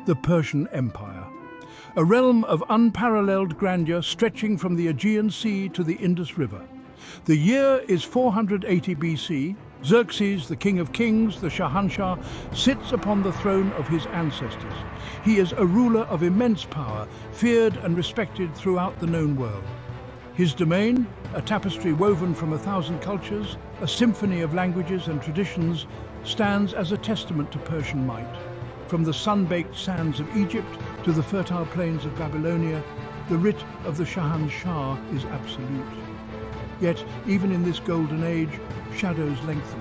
the Persian Empire, a realm of unparalleled grandeur stretching from the Aegean Sea to the Indus River. The year is 480 BC. Xerxes, the King of Kings, the Shahanshah, sits upon the throne of his ancestors. He is a ruler of immense power, feared and respected throughout the known world. His domain, a tapestry woven from 1,000 cultures, a symphony of languages and traditions, stands as a testament to Persian might. From the sun-baked sands of Egypt to the fertile plains of Babylonia, the writ of the Shahanshah is absolute. Yet, even in this golden age, shadows lengthen.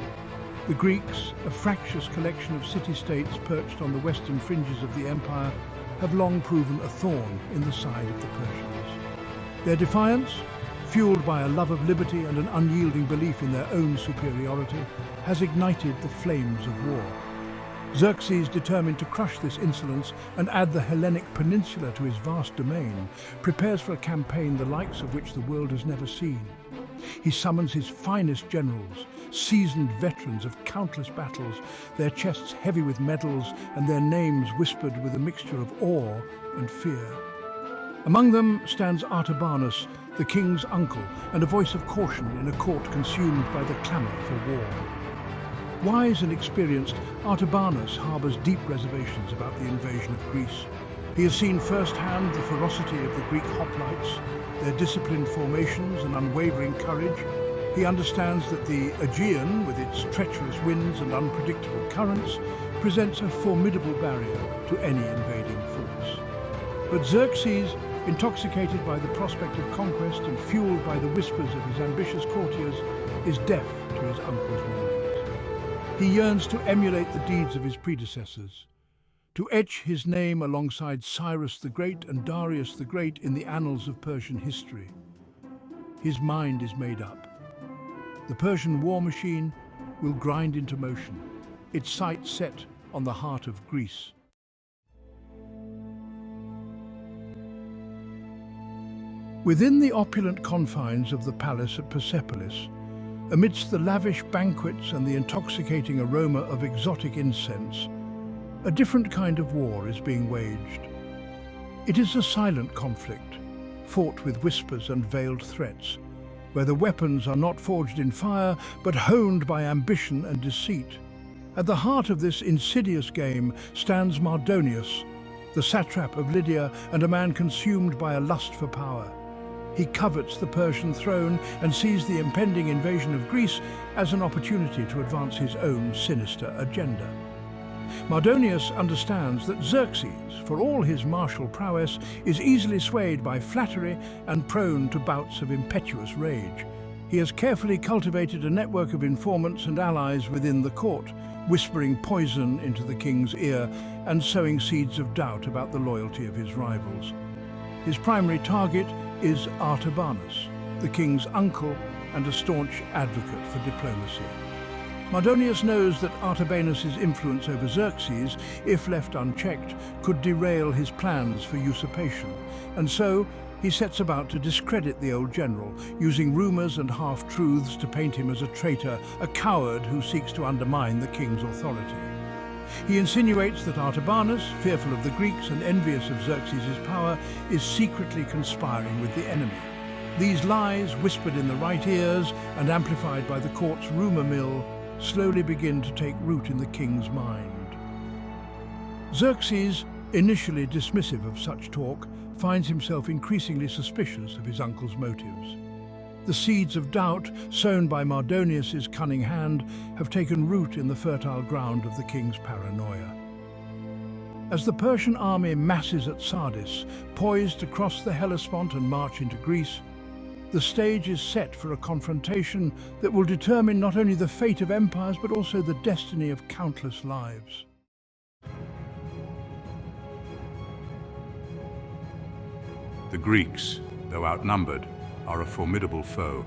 The Greeks, a fractious collection of city-states perched on the western fringes of the empire, have long proven a thorn in the side of the Persians. Their defiance, fueled by a love of liberty and an unyielding belief in their own superiority, has ignited the flames of war. Xerxes, determined to crush this insolence and add the Hellenic peninsula to his vast domain, prepares for a campaign the likes of which the world has never seen. He summons his finest generals, seasoned veterans of countless battles, their chests heavy with medals and their names whispered with a mixture of awe and fear. Among them stands Artabanus, the king's uncle, and a voice of caution in a court consumed by the clamour for war. Wise and experienced, Artabanus harbours deep reservations about the invasion of Greece. He has seen firsthand the ferocity of the Greek hoplites, their disciplined formations and unwavering courage. He understands that the Aegean, with its treacherous winds and unpredictable currents, presents a formidable barrier to any invading force. But Xerxes, intoxicated by the prospect of conquest and fueled by the whispers of his ambitious courtiers, is deaf to his uncle's warnings. He yearns to emulate the deeds of his predecessors, to etch his name alongside Cyrus the Great and Darius the Great in the annals of Persian history. His mind is made up. The Persian war machine will grind into motion, its sights set on the heart of Greece. Within the opulent confines of the palace at Persepolis, amidst the lavish banquets and the intoxicating aroma of exotic incense, a different kind of war is being waged. It is a silent conflict, fought with whispers and veiled threats, where the weapons are not forged in fire, but honed by ambition and deceit. At the heart of this insidious game stands Mardonius, the satrap of Lydia and a man consumed by a lust for power. He covets the Persian throne and sees the impending invasion of Greece as an opportunity to advance his own sinister agenda. Mardonius understands that Xerxes, for all his martial prowess, is easily swayed by flattery and prone to bouts of impetuous rage. He has carefully cultivated a network of informants and allies within the court, whispering poison into the king's ear and sowing seeds of doubt about the loyalty of his rivals. His primary target is Artabanus, the king's uncle and a staunch advocate for diplomacy. Mardonius knows that Artabanus's influence over Xerxes, if left unchecked, could derail his plans for usurpation, and so he sets about to discredit the old general, using rumors and half-truths to paint him as a traitor, a coward who seeks to undermine the king's authority. He insinuates that Artabanus, fearful of the Greeks and envious of Xerxes' power, is secretly conspiring with the enemy. These lies, whispered in the right ears and amplified by the court's rumor mill, slowly begin to take root in the king's mind. Xerxes, initially dismissive of such talk, finds himself increasingly suspicious of his uncle's motives. The seeds of doubt, sown by Mardonius's cunning hand, have taken root in the fertile ground of the king's paranoia. As the Persian army masses at Sardis, poised to cross the Hellespont and march into Greece, the stage is set for a confrontation that will determine not only the fate of empires, but also the destiny of countless lives. The Greeks, though outnumbered, are a formidable foe,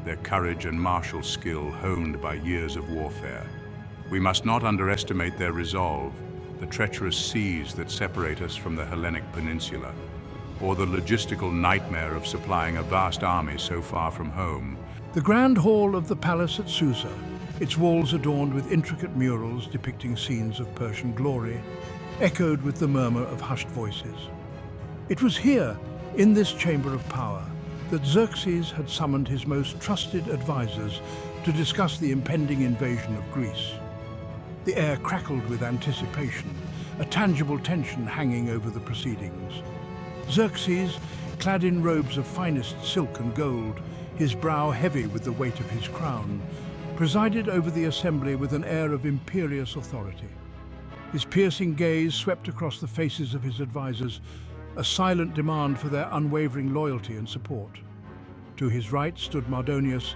their courage and martial skill honed by years of warfare. We must not underestimate their resolve, the treacherous seas that separate us from the Hellenic peninsula, or the logistical nightmare of supplying a vast army so far from home. The grand hall of the palace at Susa, its walls adorned with intricate murals depicting scenes of Persian glory, echoed with the murmur of hushed voices. It was here, in this chamber of power, that Xerxes had summoned his most trusted advisors to discuss the impending invasion of Greece. The air crackled with anticipation, a tangible tension hanging over the proceedings. Xerxes, clad in robes of finest silk and gold, his brow heavy with the weight of his crown, presided over the assembly with an air of imperious authority. His piercing gaze swept across the faces of his advisors, a silent demand for their unwavering loyalty and support. To his right stood Mardonius,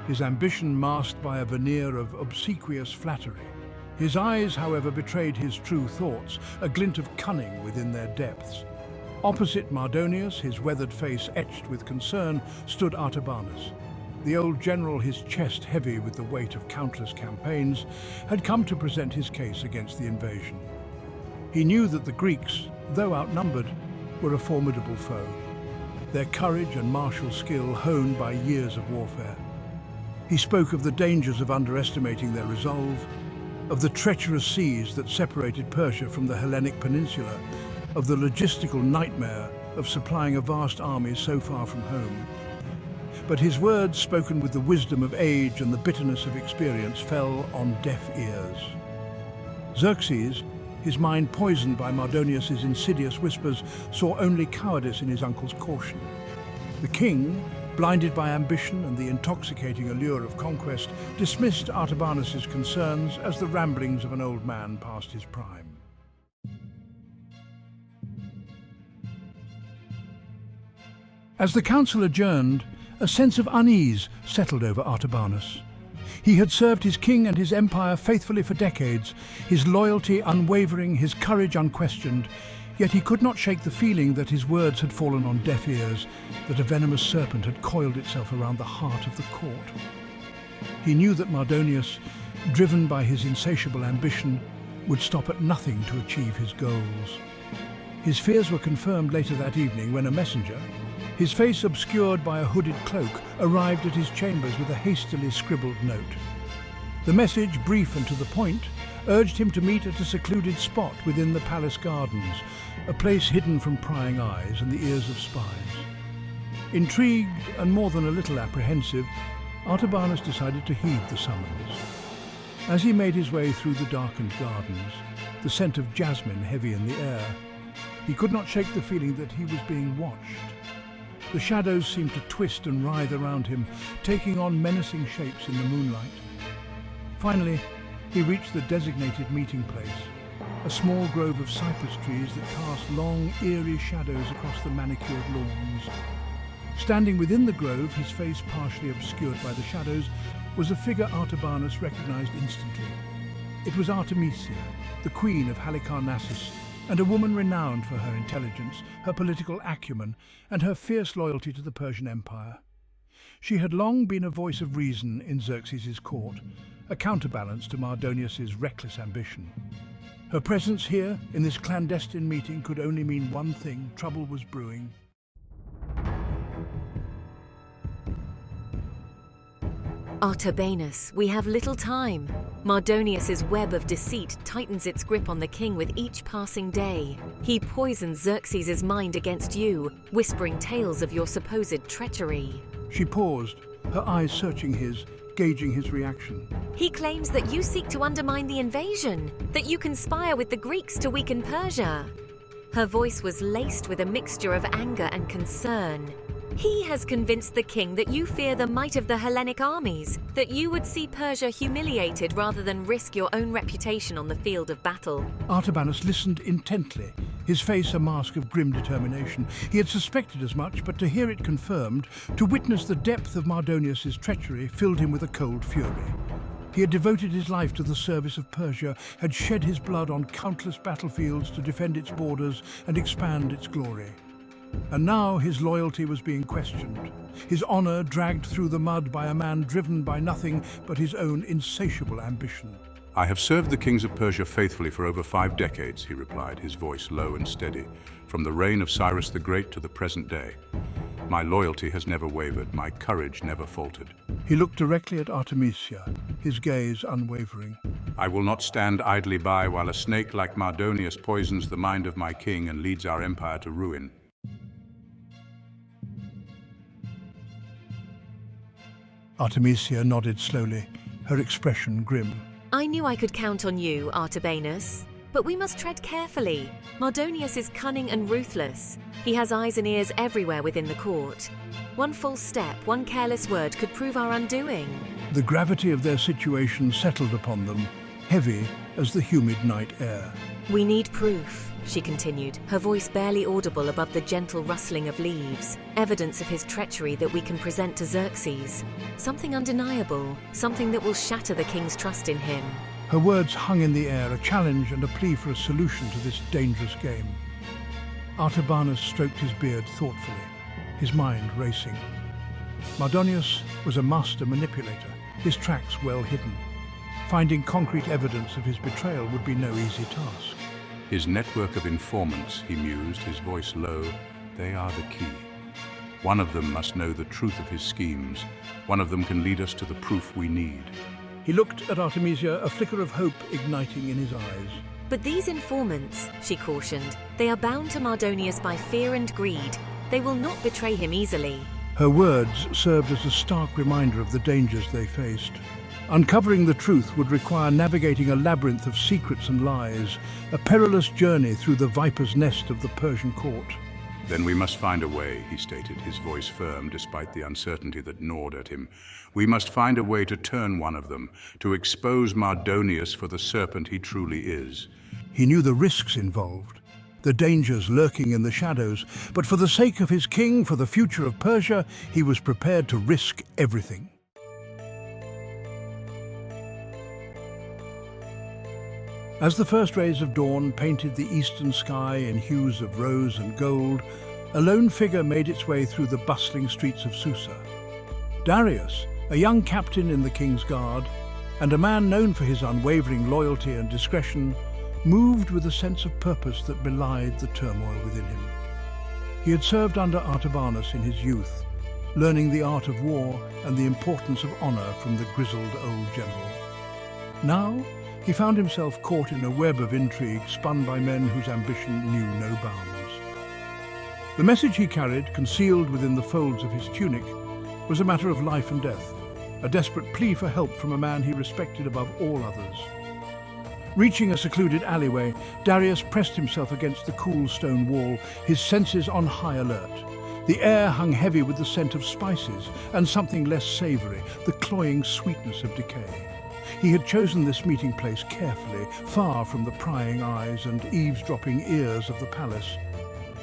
his ambition masked by a veneer of obsequious flattery. His eyes, however, betrayed his true thoughts, a glint of cunning within their depths. Opposite Mardonius, his weathered face etched with concern, stood Artabanus. The old general, his chest heavy with the weight of countless campaigns, had come to present his case against the invasion. He knew that the Greeks, though outnumbered, were a formidable foe, their courage and martial skill honed by years of warfare. He spoke of the dangers of underestimating their resolve, of the treacherous seas that separated Persia from the Hellenic peninsula, of the logistical nightmare of supplying a vast army so far from home. But his words, spoken with the wisdom of age and the bitterness of experience, fell on deaf ears. Xerxes, his mind poisoned by Mardonius's insidious whispers, saw only cowardice in his uncle's caution. The king, blinded by ambition and the intoxicating allure of conquest, dismissed Artabanus's concerns as the ramblings of an old man past his prime. As the council adjourned, a sense of unease settled over Artabanus. He had served his king and his empire faithfully for decades, his loyalty unwavering, his courage unquestioned, yet he could not shake the feeling that his words had fallen on deaf ears, that a venomous serpent had coiled itself around the heart of the court. He knew that Mardonius, driven by his insatiable ambition, would stop at nothing to achieve his goals. His fears were confirmed later that evening when a messenger, his face obscured by a hooded cloak, arrived at his chambers with a hastily scribbled note. The message, brief and to the point, urged him to meet at a secluded spot within the palace gardens, a place hidden from prying eyes and the ears of spies. Intrigued and more than a little apprehensive, Artabanus decided to heed the summons. As he made his way through the darkened gardens, the scent of jasmine heavy in the air, he could not shake the feeling that he was being watched. The shadows seemed to twist and writhe around him, taking on menacing shapes in the moonlight. Finally, he reached the designated meeting place, a small grove of cypress trees that cast long, eerie shadows across the manicured lawns. Standing within the grove, his face partially obscured by the shadows, was a figure Artabanus recognized instantly. It was Artemisia, the queen of Halicarnassus, and a woman renowned for her intelligence, her political acumen, and her fierce loyalty to the Persian Empire. She had long been a voice of reason in Xerxes' court, a counterbalance to Mardonius's reckless ambition. Her presence here, in this clandestine meeting, could only mean one thing: trouble was brewing. Artabanus, we have little time. Mardonius's web of deceit tightens its grip on the king with each passing day. He poisons Xerxes' mind against you, whispering tales of your supposed treachery. She paused, her eyes searching his, gauging his reaction. He claims that you seek to undermine the invasion, that you conspire with the Greeks to weaken Persia. Her voice was laced with a mixture of anger and concern. He has convinced the king that you fear the might of the Hellenic armies, that you would see Persia humiliated rather than risk your own reputation on the field of battle. Artabanus listened intently, his face a mask of grim determination. He had suspected as much, but to hear it confirmed, to witness the depth of Mardonius's treachery, filled him with a cold fury. He had devoted his life to the service of Persia, had shed his blood on countless battlefields to defend its borders and expand its glory. And now his loyalty was being questioned, his honor dragged through the mud by a man driven by nothing but his own insatiable ambition. I have served the kings of Persia faithfully for over 5 decades, he replied, his voice low and steady, from the reign of Cyrus the Great to the present day. My loyalty has never wavered, my courage never faltered. He looked directly at Artemisia, his gaze unwavering. I will not stand idly by while a snake like Mardonius poisons the mind of my king and leads our empire to ruin. Artemisia nodded slowly, her expression grim. I knew I could count on you, Artabanus. But we must tread carefully. Mardonius is cunning and ruthless. He has eyes and ears everywhere within the court. One false step, one careless word could prove our undoing. The gravity of their situation settled upon them, heavy as the humid night air. We need proof, she continued, her voice barely audible above the gentle rustling of leaves. Evidence of his treachery that we can present to Xerxes. Something undeniable, something that will shatter the king's trust in him. Her words hung in the air, a challenge and a plea for a solution to this dangerous game. Artabanus stroked his beard thoughtfully, his mind racing. Mardonius was a master manipulator, his tracks well hidden. Finding concrete evidence of his betrayal would be no easy task. His network of informants, he mused, his voice low, they are the key. One of them must know the truth of his schemes. One of them can lead us to the proof we need. He looked at Artemisia, a flicker of hope igniting in his eyes. But these informants, she cautioned, they are bound to Mardonius by fear and greed. They will not betray him easily. Her words served as a stark reminder of the dangers they faced. Uncovering the truth would require navigating a labyrinth of secrets and lies, a perilous journey through the viper's nest of the Persian court. Then we must find a way, he stated, his voice firm despite the uncertainty that gnawed at him. We must find a way to turn one of them, to expose Mardonius for the serpent he truly is. He knew the risks involved, the dangers lurking in the shadows, but for the sake of his king, for the future of Persia, he was prepared to risk everything. As the first rays of dawn painted the eastern sky in hues of rose and gold, a lone figure made its way through the bustling streets of Susa. Darius, a young captain in the king's guard, and a man known for his unwavering loyalty and discretion, moved with a sense of purpose that belied the turmoil within him. He had served under Artabanus in his youth, learning the art of war and the importance of honor from the grizzled old general. Now, he found himself caught in a web of intrigue spun by men whose ambition knew no bounds. The message he carried, concealed within the folds of his tunic, was a matter of life and death, a desperate plea for help from a man he respected above all others. Reaching a secluded alleyway, Darius pressed himself against the cool stone wall, his senses on high alert. The air hung heavy with the scent of spices and something less savory, the cloying sweetness of decay. He had chosen this meeting place carefully, far from the prying eyes and eavesdropping ears of the palace.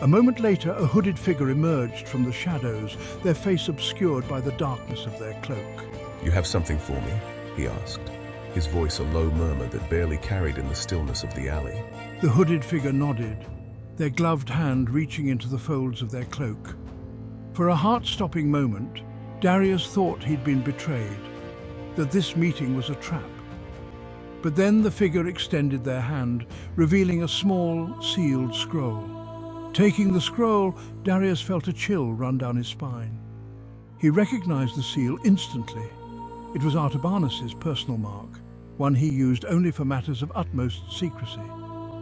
A moment later, a hooded figure emerged from the shadows, their face obscured by the darkness of their cloak. "You have something for me?" he asked, his voice a low murmur that barely carried in the stillness of the alley. The hooded figure nodded, their gloved hand reaching into the folds of their cloak. For a heart-stopping moment, Darius thought he'd been betrayed, that this meeting was a trap. But then the figure extended their hand, revealing a small, sealed scroll. Taking the scroll, Darius felt a chill run down his spine. He recognized the seal instantly. It was Artabanus's personal mark, one he used only for matters of utmost secrecy.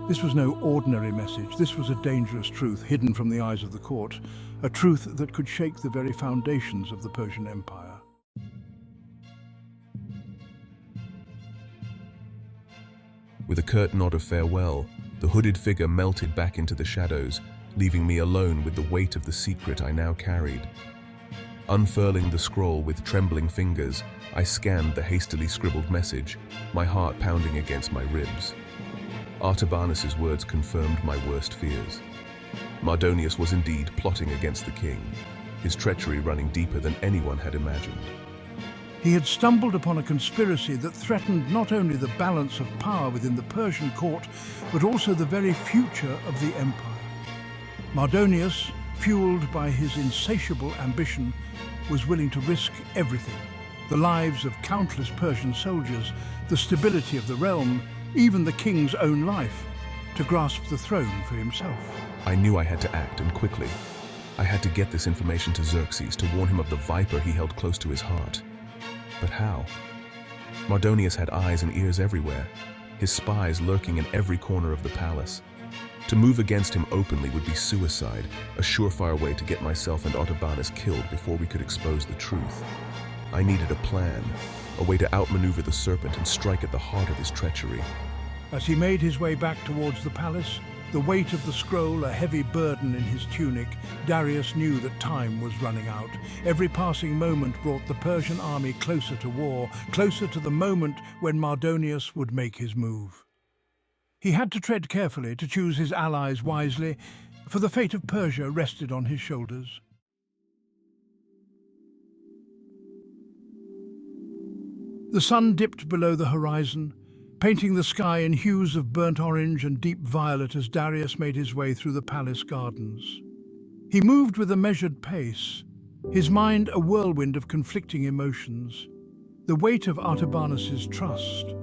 This was no ordinary message. This was a dangerous truth hidden from the eyes of the court, a truth that could shake the very foundations of the Persian Empire. With a curt nod of farewell, the hooded figure melted back into the shadows, leaving me alone with the weight of the secret I now carried. Unfurling the scroll with trembling fingers, I scanned the hastily scribbled message, my heart pounding against my ribs. Artabanus's words confirmed my worst fears. Mardonius was indeed plotting against the king, his treachery running deeper than anyone had imagined. He had stumbled upon a conspiracy that threatened not only the balance of power within the Persian court, but also the very future of the empire. Mardonius, fueled by his insatiable ambition, was willing to risk everything: the lives of countless Persian soldiers, the stability of the realm, even the king's own life, to grasp the throne for himself. I knew I had to act, and quickly. I had to get this information to Xerxes to warn him of the viper he held close to his heart. But how? Mardonius had eyes and ears everywhere, his spies lurking in every corner of the palace. To move against him openly would be suicide, a surefire way to get myself and Artabanus killed before we could expose the truth. I needed a plan, a way to outmaneuver the Serpent and strike at the heart of his treachery. As he made his way back towards the palace, the weight of the scroll a heavy burden in his tunic, Darius knew that time was running out. Every passing moment brought the Persian army closer to war, closer to the moment when Mardonius would make his move. He had to tread carefully, to choose his allies wisely, for the fate of Persia rested on his shoulders. The sun dipped below the horizon, painting the sky in hues of burnt orange and deep violet as Darius made his way through the palace gardens. He moved with a measured pace, his mind a whirlwind of conflicting emotions. The weight of Artabanus's trust,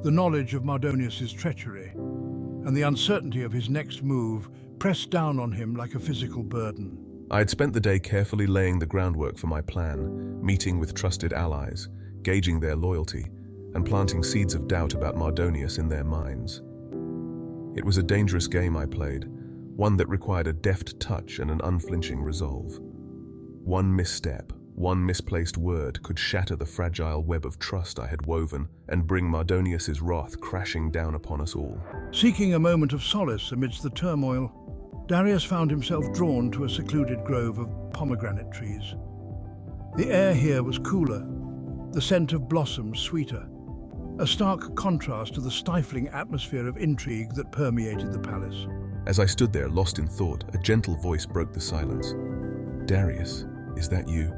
the knowledge of Mardonius's treachery, and the uncertainty of his next move pressed down on him like a physical burden. I had spent the day carefully laying the groundwork for my plan, meeting with trusted allies, gauging their loyalty, and planting seeds of doubt about Mardonius in their minds. It was a dangerous game I played, one that required a deft touch and an unflinching resolve. One misstep, one misplaced word could shatter the fragile web of trust I had woven and bring Mardonius's wrath crashing down upon us all. Seeking a moment of solace amidst the turmoil, Darius found himself drawn to a secluded grove of pomegranate trees. The air here was cooler, the scent of blossoms sweeter, a stark contrast to the stifling atmosphere of intrigue that permeated the palace. As I stood there, lost in thought, a gentle voice broke the silence. "Darius, is that you?"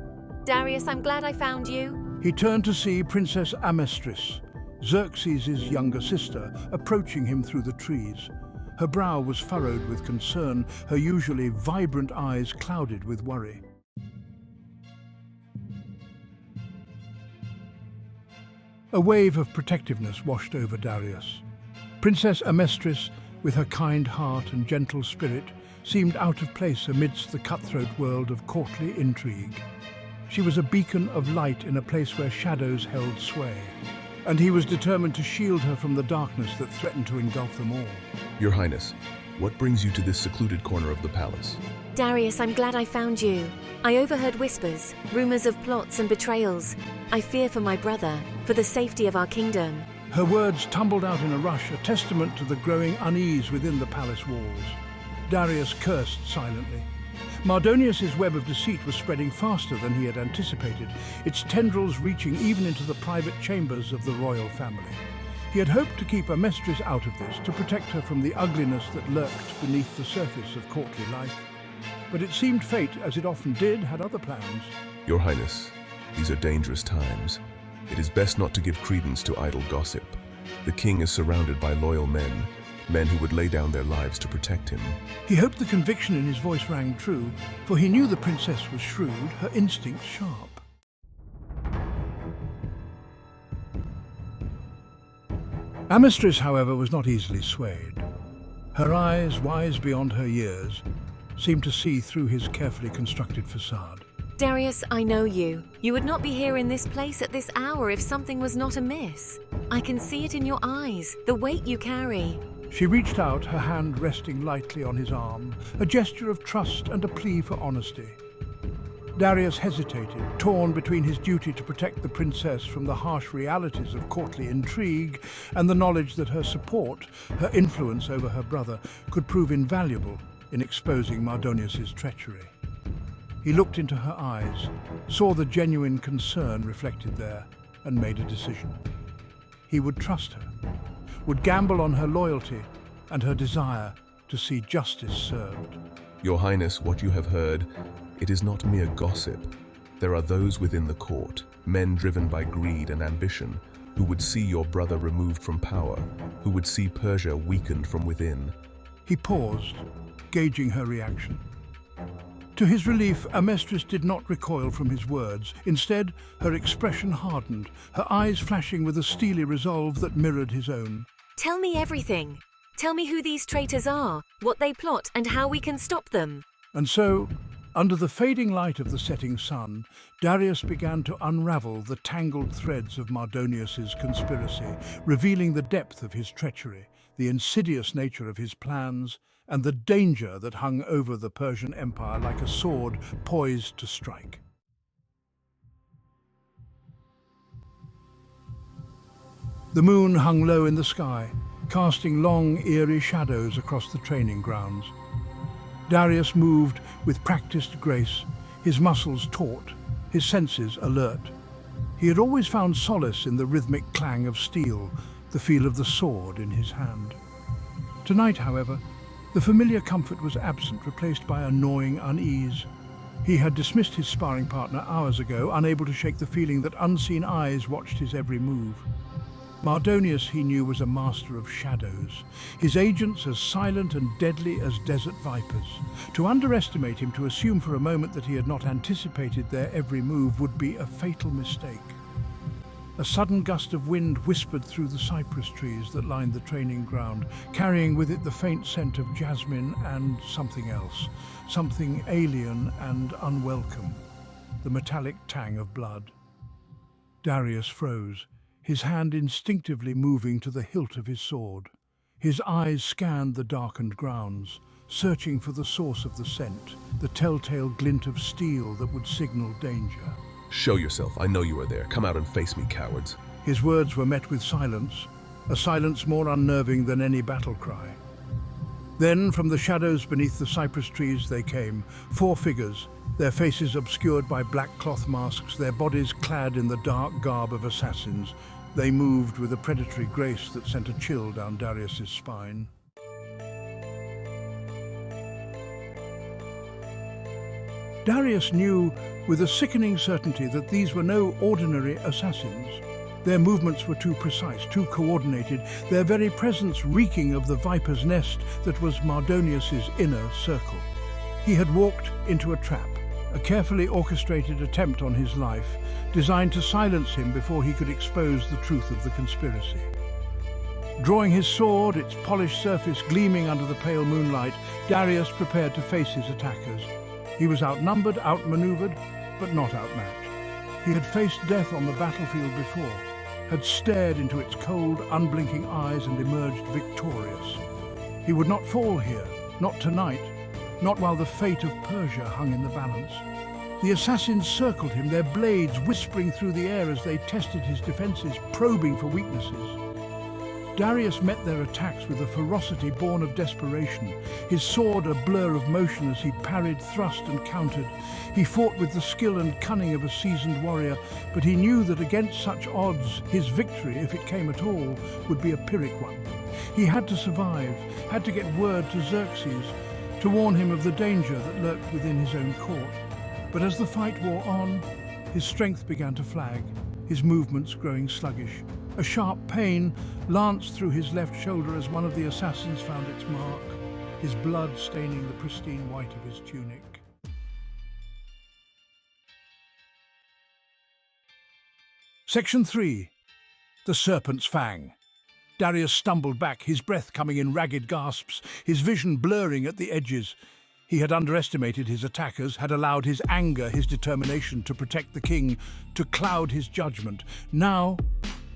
Darius, I'm glad I found you. He turned to see Princess Amestris, Xerxes' younger sister, approaching him through the trees. Her brow was furrowed with concern, her usually vibrant eyes clouded with worry. A wave of protectiveness washed over Darius. Princess Amestris, with her kind heart and gentle spirit, seemed out of place amidst the cutthroat world of courtly intrigue. She was a beacon of light in a place where shadows held sway, and he was determined to shield her from the darkness that threatened to engulf them all. "Your Highness, what brings you to this secluded corner of the palace?" Darius, I'm glad I found you. I overheard whispers, rumors of plots and betrayals. I fear for my brother, for the safety of our kingdom. Her words tumbled out in a rush, a testament to the growing unease within the palace walls. Darius cursed silently. Mardonius's web of deceit was spreading faster than he had anticipated, its tendrils reaching even into the private chambers of the royal family. He had hoped to keep Amestris out of this, to protect her from the ugliness that lurked beneath the surface of courtly life. But it seemed fate, as it often did, had other plans. "Your Highness, these are dangerous times. It is best not to give credence to idle gossip. The king is surrounded by loyal men who would lay down their lives to protect him." He hoped the conviction in his voice rang true, for he knew the princess was shrewd, her instincts sharp. Amestris, however, was not easily swayed. Her eyes, wise beyond her years, seemed to see through his carefully constructed facade. Darius, I know you. You would not be here in this place at this hour if something was not amiss. I can see it in your eyes, the weight you carry. She reached out, her hand resting lightly on his arm, a gesture of trust and a plea for honesty. Darius hesitated, torn between his duty to protect the princess from the harsh realities of courtly intrigue and the knowledge that her support, her influence over her brother, could prove invaluable in exposing Mardonius's treachery. He looked into her eyes, saw the genuine concern reflected there, and made a decision. He would trust her, would gamble on her loyalty and her desire to see justice served. "Your Highness, what you have heard, it is not mere gossip. There are those within the court, men driven by greed and ambition, who would see your brother removed from power, who would see Persia weakened from within." He paused, gauging her reaction. To his relief, Amestris did not recoil from his words. Instead, her expression hardened, her eyes flashing with a steely resolve that mirrored his own. Tell me everything. Tell me who these traitors are, what they plot, and how we can stop them. And so, Under the fading light of the setting sun, Darius began to unravel the tangled threads of Mardonius's conspiracy, revealing the depth of his treachery, the insidious nature of his plans, and the danger that hung over the Persian Empire like a sword poised to strike. The moon hung low in the sky, casting long, eerie shadows across the training grounds. Darius moved with practiced grace, his muscles taut, his senses alert. He had always found solace in the rhythmic clang of steel, the feel of the sword in his hand. Tonight, however, the familiar comfort was absent, replaced by a gnawing unease. He had dismissed his sparring partner hours ago, unable to shake the feeling that unseen eyes watched his every move. Mardonius, he knew, was a master of shadows, his agents as silent and deadly as desert vipers. To underestimate him, to assume for a moment that he had not anticipated their every move, would be a fatal mistake. A sudden gust of wind whispered through the cypress trees that lined the training ground, carrying with it the faint scent of jasmine and something else, something alien and unwelcome, the metallic tang of blood. Darius froze, his hand instinctively moving to the hilt of his sword. His eyes scanned the darkened grounds, searching for the source of the scent, the telltale glint of steel that would signal danger. Show yourself, I know you are there. Come out and face me, cowards. His words were met with silence, a silence more unnerving than any battle cry. Then, from the shadows beneath the cypress trees they came, 4 figures, their faces obscured by black cloth masks, their bodies clad in the dark garb of assassins. They moved with a predatory grace that sent a chill down Darius's spine. Darius knew with a sickening certainty that these were no ordinary assassins. Their movements were too precise, too coordinated, their very presence reeking of the viper's nest that was Mardonius's inner circle. He had walked into a trap, a carefully orchestrated attempt on his life, designed to silence him before he could expose the truth of the conspiracy. Drawing his sword, its polished surface gleaming under the pale moonlight, Darius prepared to face his attackers. He was outnumbered, outmaneuvered, but not outmatched. He had faced death on the battlefield before, had stared into its cold, unblinking eyes and emerged victorious. He would not fall here, not tonight, not while the fate of Persia hung in the balance. The assassins circled him, their blades whispering through the air as they tested his defenses, probing for weaknesses. Darius met their attacks with a ferocity born of desperation, his sword a blur of motion as he parried, thrust and countered. He fought with the skill and cunning of a seasoned warrior, but he knew that against such odds, his victory, if it came at all, would be a Pyrrhic one. He had to survive, had to get word to Xerxes, to warn him of the danger that lurked within his own court. But as the fight wore on, his strength began to flag, his movements growing sluggish. A sharp pain lanced through his left shoulder as one of the assassins found its mark, his blood staining the pristine white of his tunic. Section 3. The Serpent's Fang. Darius stumbled back, his breath coming in ragged gasps, his vision blurring at the edges. He had underestimated his attackers, had allowed his anger, his determination to protect the king, to cloud his judgment. Now,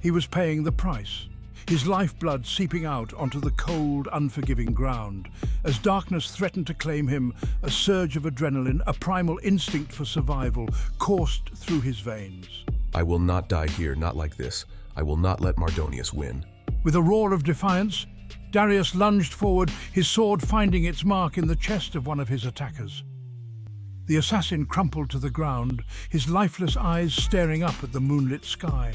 he was paying the price, his lifeblood seeping out onto the cold, unforgiving ground. As darkness threatened to claim him, a surge of adrenaline, a primal instinct for survival, coursed through his veins. I will not die here, not like this. I will not let Mardonius win. With a roar of defiance, Darius lunged forward, his sword finding its mark in the chest of one of his attackers. The assassin crumpled to the ground, his lifeless eyes staring up at the moonlit sky.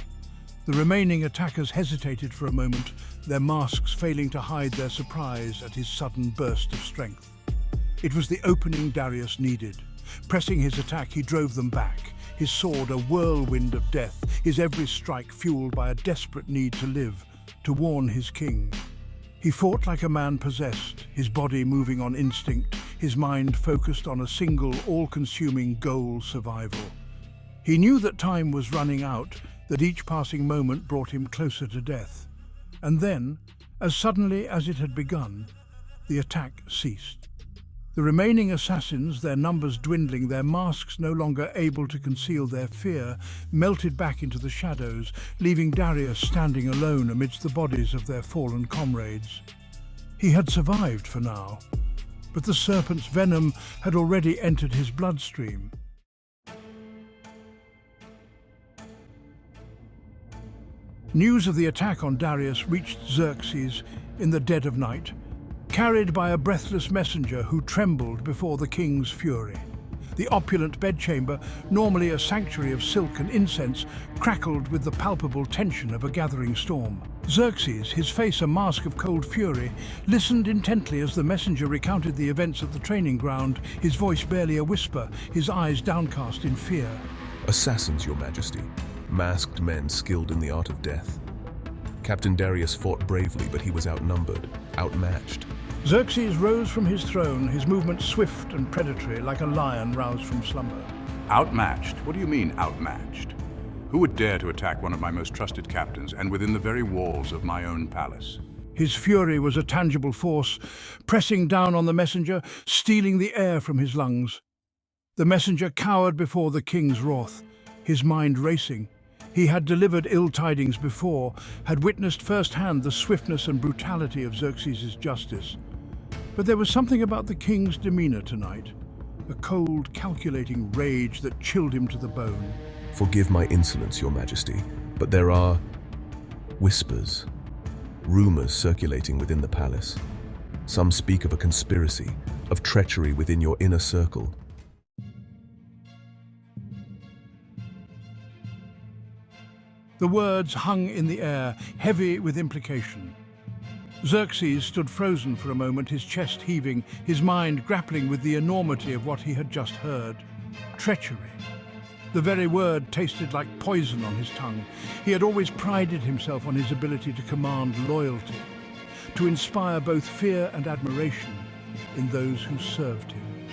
The remaining attackers hesitated for a moment, their masks failing to hide their surprise at his sudden burst of strength. It was the opening Darius needed. Pressing his attack, he drove them back, his sword a whirlwind of death, his every strike fueled by a desperate need to live, to warn his king. He fought like a man possessed, his body moving on instinct, his mind focused on a single, all-consuming goal: survival. He knew that time was running out, that each passing moment brought him closer to death. And then, as suddenly as it had begun, the attack ceased. The remaining assassins, their numbers dwindling, their masks no longer able to conceal their fear, melted back into the shadows, leaving Darius standing alone amidst the bodies of their fallen comrades. He had survived for now, but the serpent's venom had already entered his bloodstream. News of the attack on Darius reached Xerxes in the dead of night, carried by a breathless messenger who trembled before the king's fury. The opulent bedchamber, normally a sanctuary of silk and incense, crackled with the palpable tension of a gathering storm. Xerxes, his face a mask of cold fury, listened intently as the messenger recounted the events at the training ground, his voice barely a whisper, his eyes downcast in fear. Assassins, Your Majesty. Masked men skilled in the art of death. Captain Darius fought bravely, but he was outnumbered, outmatched. Xerxes rose from his throne, his movements swift and predatory, like a lion roused from slumber. Outmatched? What do you mean, outmatched? Who would dare to attack one of my most trusted captains, and within the very walls of my own palace? His fury was a tangible force, pressing down on the messenger, stealing the air from his lungs. The messenger cowered before the king's wrath, his mind racing. He had delivered ill tidings before, had witnessed firsthand the swiftness and brutality of Xerxes' justice. But there was something about the king's demeanor tonight, a cold, calculating rage that chilled him to the bone. Forgive my insolence, Your Majesty, but there are whispers, rumors circulating within the palace. Some speak of a conspiracy, of treachery within your inner circle. The words hung in the air, heavy with implication. Xerxes stood frozen for a moment, his chest heaving, his mind grappling with the enormity of what he had just heard. Treachery. The very word tasted like poison on his tongue. He had always prided himself on his ability to command loyalty, to inspire both fear and admiration in those who served him.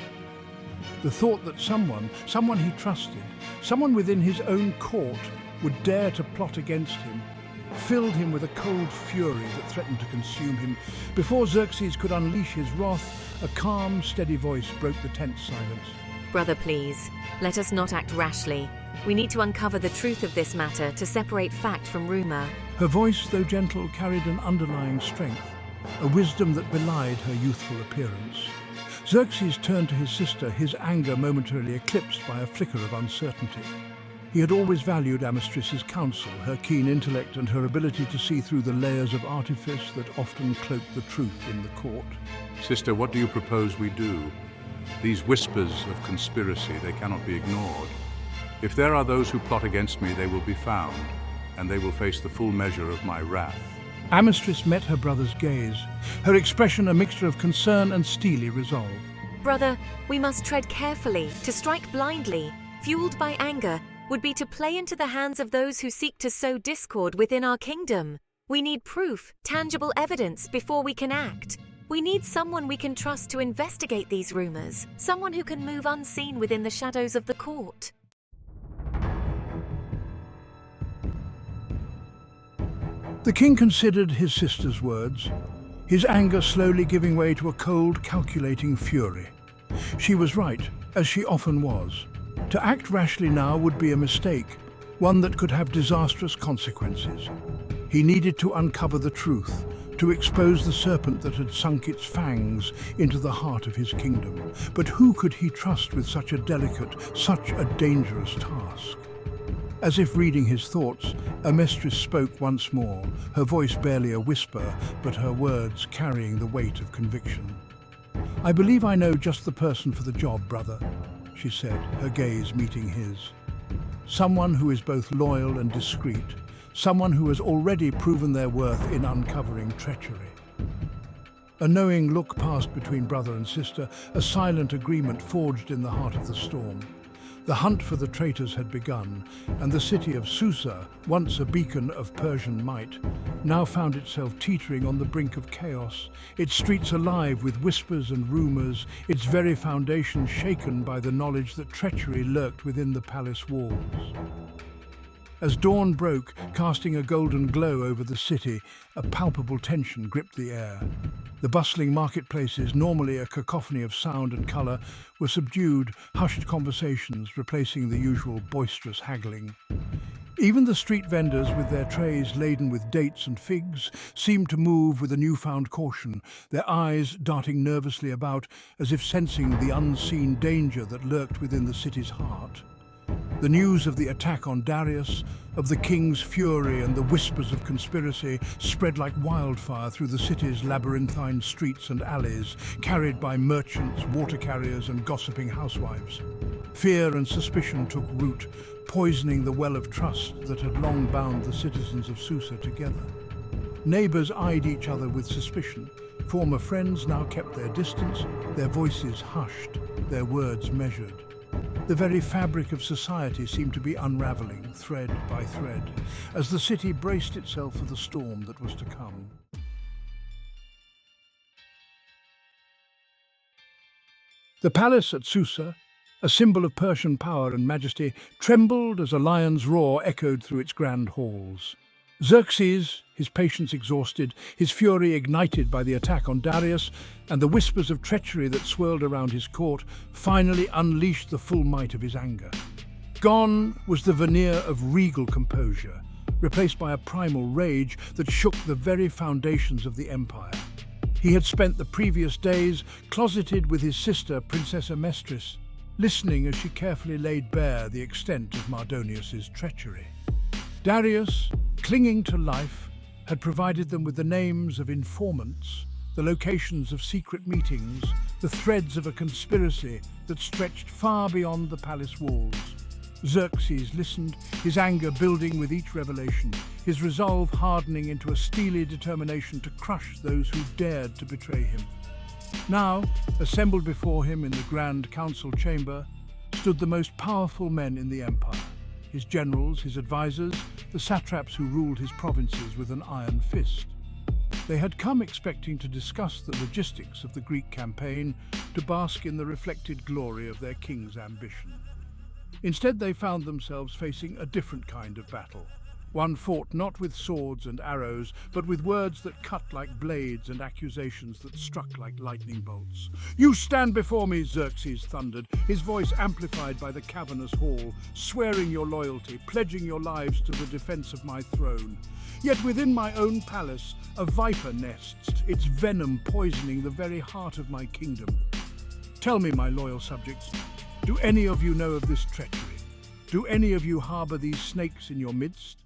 The thought that someone he trusted, someone within his own court, would dare to plot against him, filled him with a cold fury that threatened to consume him. Before Xerxes could unleash his wrath, a calm, steady voice broke the tense silence. Brother, please, let us not act rashly. We need to uncover the truth of this matter to separate fact from rumor. Her voice, though gentle, carried an underlying strength, a wisdom that belied her youthful appearance. Xerxes turned to his sister, his anger momentarily eclipsed by a flicker of uncertainty. He had always valued Amistris's counsel, her keen intellect and her ability to see through the layers of artifice that often cloaked the truth in the court. Sister, what do you propose we do? These whispers of conspiracy, they cannot be ignored. If there are those who plot against me, they will be found, and they will face the full measure of my wrath. Amistris met her brother's gaze, her expression a mixture of concern and steely resolve. Brother, we must tread carefully. To strike blindly, fueled by anger, would be to play into the hands of those who seek to sow discord within our kingdom. We need proof, tangible evidence before we can act. We need someone we can trust to investigate these rumors, someone who can move unseen within the shadows of the court. The king considered his sister's words, his anger slowly giving way to a cold, calculating fury. She was right, as she often was. To act rashly now would be a mistake, one that could have disastrous consequences. He needed to uncover the truth, to expose the serpent that had sunk its fangs into the heart of his kingdom. But who could he trust with such a delicate, such a dangerous task? As if reading his thoughts, Amistris spoke once more, her voice barely a whisper, but her words carrying the weight of conviction. "I believe I know just the person for the job, brother," she said, her gaze meeting his. "Someone who is both loyal and discreet, someone who has already proven their worth in uncovering treachery." A knowing look passed between brother and sister, a silent agreement forged in the heart of the storm. The hunt for the traitors had begun, and the city of Susa, once a beacon of Persian might, now found itself teetering on the brink of chaos, its streets alive with whispers and rumors, its very foundation shaken by the knowledge that treachery lurked within the palace walls. As dawn broke, casting a golden glow over the city, a palpable tension gripped the air. The bustling marketplaces, normally a cacophony of sound and colour, were subdued, hushed conversations replacing the usual boisterous haggling. Even the street vendors, with their trays laden with dates and figs, seemed to move with a newfound caution, their eyes darting nervously about as if sensing the unseen danger that lurked within the city's heart. The news of the attack on Darius, of the king's fury and the whispers of conspiracy spread like wildfire through the city's labyrinthine streets and alleys, carried by merchants, water carriers and gossiping housewives. Fear and suspicion took root, poisoning the well of trust that had long bound the citizens of Susa together. Neighbours eyed each other with suspicion. Former friends now kept their distance, their voices hushed, their words measured. The very fabric of society seemed to be unravelling, thread by thread, as the city braced itself for the storm that was to come. The palace at Susa, a symbol of Persian power and majesty, trembled as a lion's roar echoed through its grand halls. Xerxes, his patience exhausted, his fury ignited by the attack on Darius, and the whispers of treachery that swirled around his court, finally unleashed the full might of his anger. Gone was the veneer of regal composure, replaced by a primal rage that shook the very foundations of the empire. He had spent the previous days closeted with his sister, Princess Amestris, listening as she carefully laid bare the extent of Mardonius's treachery. Darius, clinging to life, had provided them with the names of informants, the locations of secret meetings, the threads of a conspiracy that stretched far beyond the palace walls. Xerxes listened, his anger building with each revelation, his resolve hardening into a steely determination to crush those who dared to betray him. Now, assembled before him in the Grand Council chamber, stood the most powerful men in the empire. His generals, his advisors, the satraps who ruled his provinces with an iron fist. They had come expecting to discuss the logistics of the Greek campaign, to bask in the reflected glory of their king's ambition. Instead, they found themselves facing a different kind of battle. One fought not with swords and arrows, but with words that cut like blades and accusations that struck like lightning bolts. "You stand before me," Xerxes thundered, his voice amplified by the cavernous hall, "swearing your loyalty, pledging your lives to the defense of my throne. Yet within my own palace, a viper nests, its venom poisoning the very heart of my kingdom. Tell me, my loyal subjects, do any of you know of this treachery? Do any of you harbour these snakes in your midst?"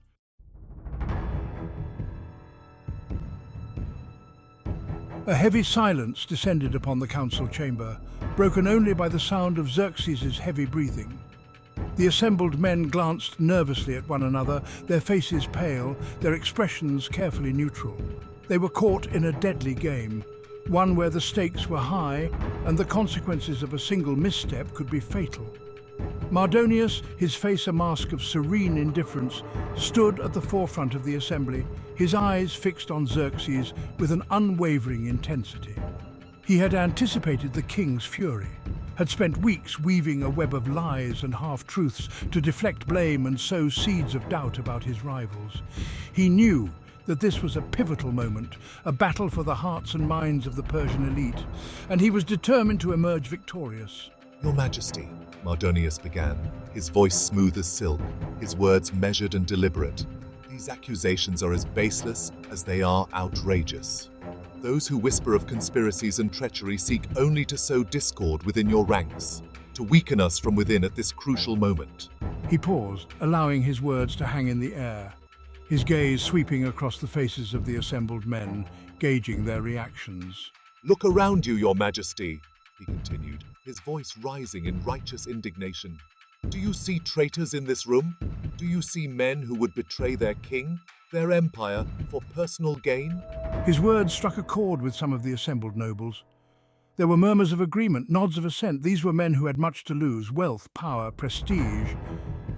A heavy silence descended upon the council chamber, broken only by the sound of Xerxes' heavy breathing. The assembled men glanced nervously at one another, their faces pale, their expressions carefully neutral. They were caught in a deadly game, one where the stakes were high and the consequences of a single misstep could be fatal. Mardonius, his face a mask of serene indifference, stood at the forefront of the assembly, his eyes fixed on Xerxes with an unwavering intensity. He had anticipated the king's fury, had spent weeks weaving a web of lies and half-truths to deflect blame and sow seeds of doubt about his rivals. He knew that this was a pivotal moment, a battle for the hearts and minds of the Persian elite, and he was determined to emerge victorious. "Your Majesty," Mardonius began, his voice smooth as silk, his words measured and deliberate. "These accusations are as baseless as they are outrageous. Those who whisper of conspiracies and treachery seek only to sow discord within your ranks, to weaken us from within at this crucial moment." He paused, allowing his words to hang in the air, his gaze sweeping across the faces of the assembled men, gauging their reactions. "Look around you, Your Majesty," he continued, his voice rising in righteous indignation. "Do you see traitors in this room? Do you see men who would betray their king, their empire, for personal gain?" His words struck a chord with some of the assembled nobles. There were murmurs of agreement, nods of assent. These were men who had much to lose: wealth, power, prestige.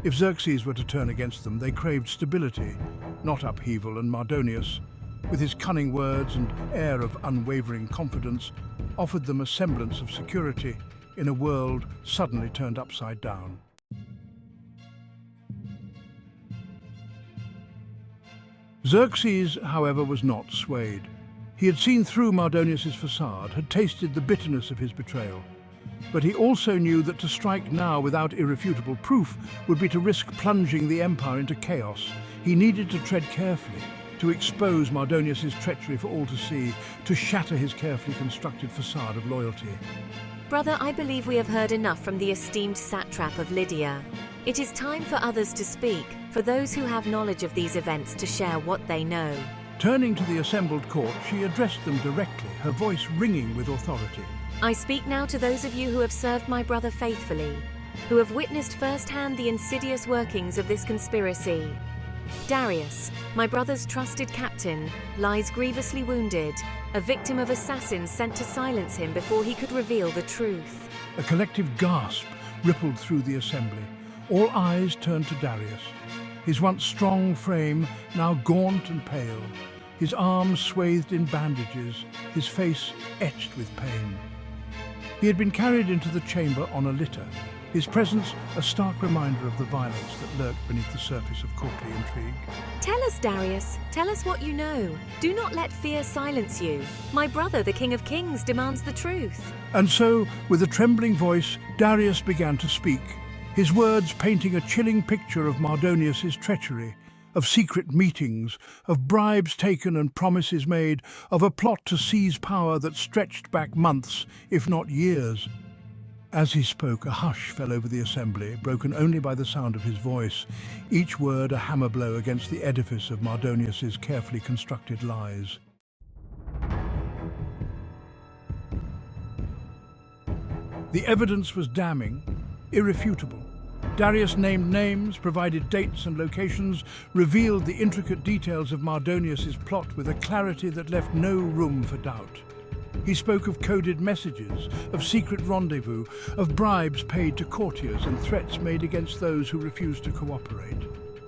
If Xerxes were to turn against them, they craved stability, not upheaval, and Mardonius, with his cunning words and air of unwavering confidence, offered them a semblance of security in a world suddenly turned upside down. Xerxes, however, was not swayed. He had seen through Mardonius's facade, had tasted the bitterness of his betrayal. But he also knew that to strike now without irrefutable proof would be to risk plunging the empire into chaos. He needed to tread carefully, to expose Mardonius's treachery for all to see, to shatter his carefully constructed facade of loyalty. Brother, I believe we have heard enough from the esteemed satrap of Lydia. It is time for others to speak, for those who have knowledge of these events to share what they know. Turning to the assembled court, she addressed them directly, her voice ringing with authority. I speak now to those of you who have served my brother faithfully, who have witnessed firsthand the insidious workings of this conspiracy. Darius, my brother's trusted captain, lies grievously wounded, a victim of assassins sent to silence him before he could reveal the truth. A collective gasp rippled through the assembly. All eyes turned to Darius. His once strong frame now gaunt and pale, his arms swathed in bandages, his face etched with pain. He had been carried into the chamber on a litter, his presence a stark reminder of the violence that lurked beneath the surface of courtly intrigue. Tell us, Darius. Tell us what you know. Do not let fear silence you. My brother, the King of Kings, demands the truth. And so, with a trembling voice, Darius began to speak, his words painting a chilling picture of Mardonius's treachery, of secret meetings, of bribes taken and promises made, of a plot to seize power that stretched back months, if not years. As he spoke, a hush fell over the assembly, broken only by the sound of his voice, each word a hammer blow against the edifice of Mardonius's carefully constructed lies. The evidence was damning, irrefutable. Darius named names, provided dates and locations, revealed the intricate details of Mardonius's plot with a clarity that left no room for doubt. He spoke of coded messages, of secret rendezvous, of bribes paid to courtiers and threats made against those who refused to cooperate.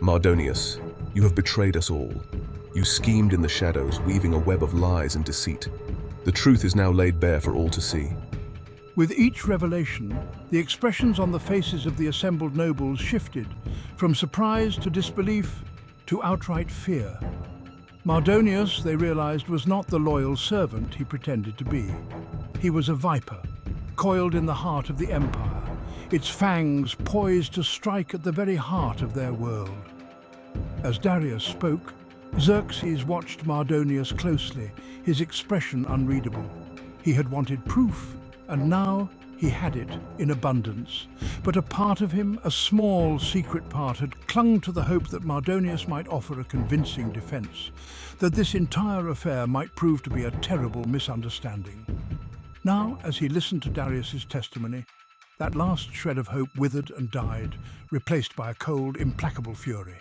Mardonius, you have betrayed us all. You schemed in the shadows, weaving a web of lies and deceit. The truth is now laid bare for all to see. With each revelation, the expressions on the faces of the assembled nobles shifted, from surprise to disbelief to outright fear. Mardonius, they realized, was not the loyal servant he pretended to be. He was a viper, coiled in the heart of the empire, its fangs poised to strike at the very heart of their world. As Darius spoke, Xerxes watched Mardonius closely, his expression unreadable. He had wanted proof, and now he had it in abundance. But a part of him, a small secret part, had clung to the hope that Mardonius might offer a convincing defense, that this entire affair might prove to be a terrible misunderstanding. Now, as he listened to Darius's testimony, that last shred of hope withered and died, replaced by a cold, implacable fury.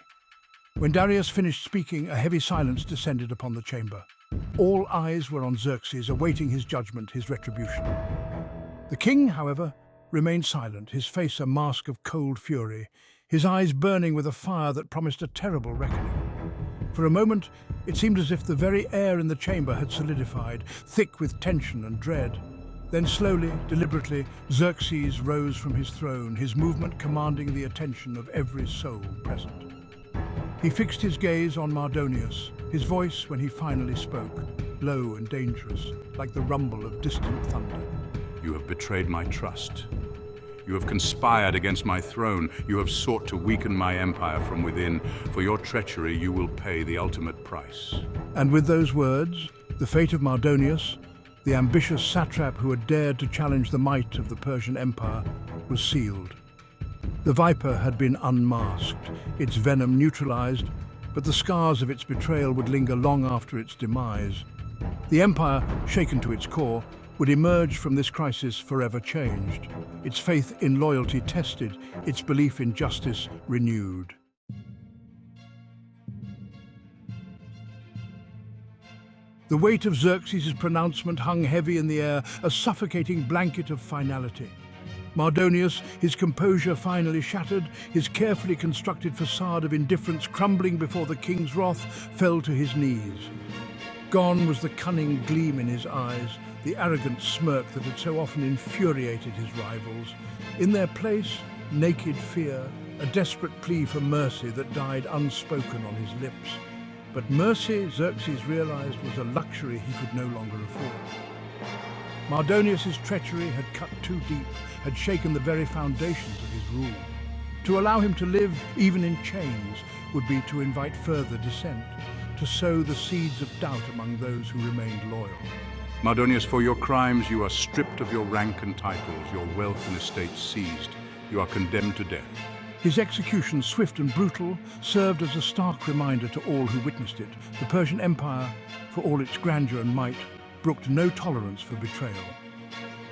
When Darius finished speaking, a heavy silence descended upon the chamber. All eyes were on Xerxes, awaiting his judgment, his retribution. The king, however, remained silent, his face a mask of cold fury, his eyes burning with a fire that promised a terrible reckoning. For a moment, it seemed as if the very air in the chamber had solidified, thick with tension and dread. Then slowly, deliberately, Xerxes rose from his throne, his movement commanding the attention of every soul present. He fixed his gaze on Mardonius, his voice, when he finally spoke, low and dangerous, like the rumble of distant thunder. You have betrayed my trust. You have conspired against my throne. You have sought to weaken my empire from within. For your treachery, you will pay the ultimate price. And with those words, the fate of Mardonius, the ambitious satrap who had dared to challenge the might of the Persian Empire, was sealed. The Viper had been unmasked, its venom neutralized, but the scars of its betrayal would linger long after its demise. The Empire, shaken to its core, would emerge from this crisis forever changed, its faith in loyalty tested, its belief in justice renewed. The weight of Xerxes' pronouncement hung heavy in the air, a suffocating blanket of finality. Mardonius, his composure finally shattered, his carefully constructed facade of indifference crumbling before the king's wrath, fell to his knees. Gone was the cunning gleam in his eyes, the arrogant smirk that had so often infuriated his rivals. In their place, naked fear, a desperate plea for mercy that died unspoken on his lips. But mercy, Xerxes realized, was a luxury he could no longer afford. Mardonius's treachery had cut too deep, had shaken the very foundations of his rule. To allow him to live, even in chains, would be to invite further dissent, to sow the seeds of doubt among those who remained loyal. Mardonius, for your crimes you are stripped of your rank and titles, your wealth and estates seized. You are condemned to death. His execution, swift and brutal, served as a stark reminder to all who witnessed it. The Persian Empire, for all its grandeur and might, brooked no tolerance for betrayal.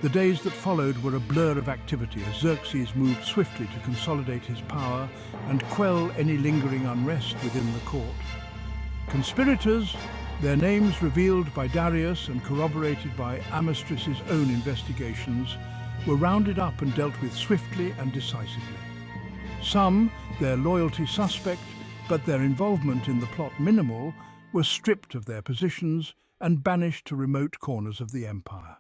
The days that followed were a blur of activity as Xerxes moved swiftly to consolidate his power and quell any lingering unrest within the court. Conspirators, their names revealed by Darius and corroborated by Amistris's own investigations, were rounded up and dealt with swiftly and decisively. Some, their loyalty suspect, but their involvement in the plot minimal, were stripped of their positions and banished to remote corners of the empire.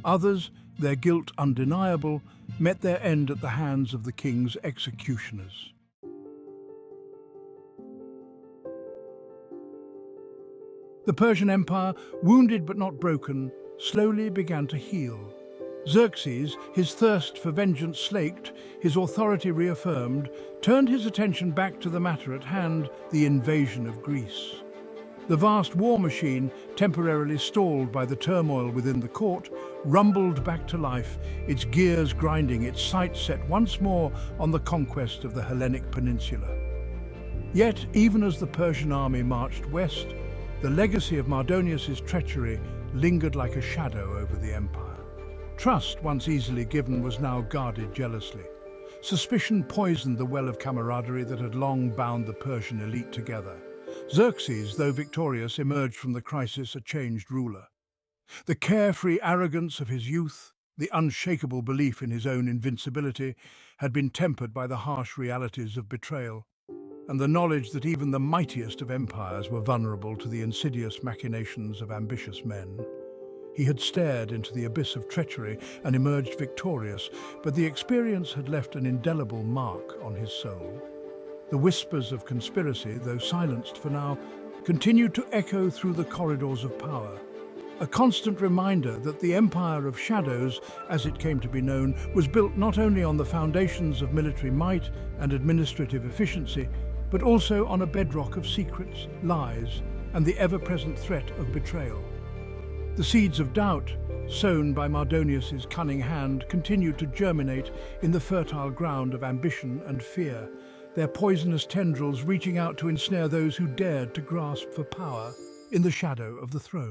Others, their guilt undeniable, met their end at the hands of the king's executioners. The Persian Empire, wounded but not broken, slowly began to heal. Xerxes, his thirst for vengeance slaked, his authority reaffirmed, turned his attention back to the matter at hand, the invasion of Greece. The vast war machine, temporarily stalled by the turmoil within the court, rumbled back to life, its gears grinding, its sights set once more on the conquest of the Hellenic peninsula. Yet, even as the Persian army marched west, the legacy of Mardonius's treachery lingered like a shadow over the empire. Trust, once easily given, was now guarded jealously. Suspicion poisoned the well of camaraderie that had long bound the Persian elite together. Xerxes, though victorious, emerged from the crisis a changed ruler. The carefree arrogance of his youth, the unshakable belief in his own invincibility, had been tempered by the harsh realities of betrayal, and the knowledge that even the mightiest of empires were vulnerable to the insidious machinations of ambitious men. He had stared into the abyss of treachery and emerged victorious, but the experience had left an indelible mark on his soul. The whispers of conspiracy, though silenced for now, continued to echo through the corridors of power. A constant reminder that the Empire of Shadows, as it came to be known, was built not only on the foundations of military might and administrative efficiency, but also on a bedrock of secrets, lies, and the ever-present threat of betrayal. The seeds of doubt, sown by Mardonius's cunning hand, continued to germinate in the fertile ground of ambition and fear, their poisonous tendrils reaching out to ensnare those who dared to grasp for power in the shadow of the throne.